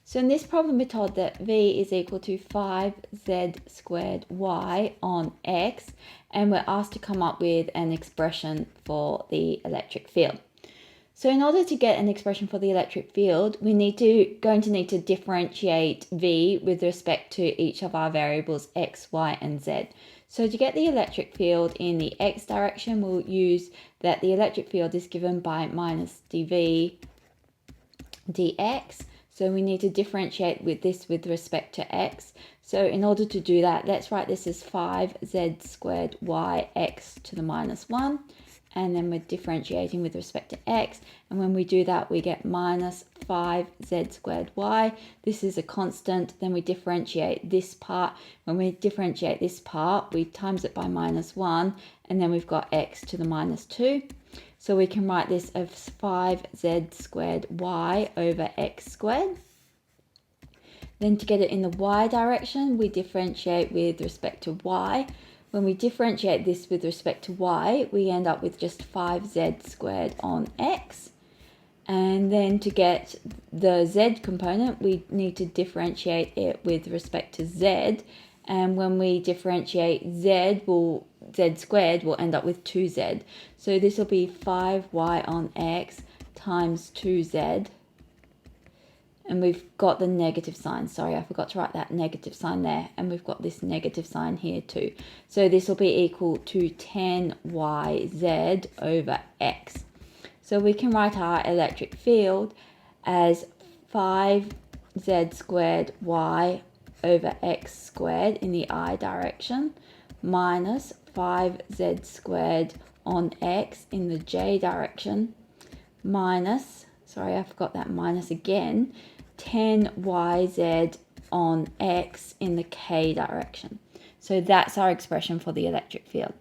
So in this problem, we're told that V is equal to 5z squared y on x, and we're asked to come up with an expression for the electric field. So in order to get an expression for the electric field, we going to need to differentiate V with respect to each of our variables x, y, and z. So to get the electric field in the x direction, we'll use that the electric field is given by minus dV dx. So we need to differentiate with this with respect to x. So in order to do that, let's write this as 5z squared y x to the minus 1. And then we're differentiating with respect to x. And when we do that, we get minus 5z squared y. This is a constant. Then we differentiate this part. When we differentiate this part, we times it by minus 1. And then we've got x to the minus 2. So we can write this as 5z squared y over x squared. Then to get it in the y direction, we differentiate with respect to y. When we differentiate this with respect to y, we end up with just 5z squared on x. And then to get the z component, we need to differentiate it with respect to z. And when we differentiate z squared, we'll end up with 2z. So this will be 5y on x times 2z. And we've got the negative sign. Sorry, I forgot to write that negative sign there. And we've got this negative sign here too. So this will be equal to 10yz over x. So we can write our electric field as 5z squared y over x squared in the I direction minus 5z squared on x in the j direction minus, sorry, I forgot that minus again, 10yz on x in the k direction. So that's our expression for the electric field.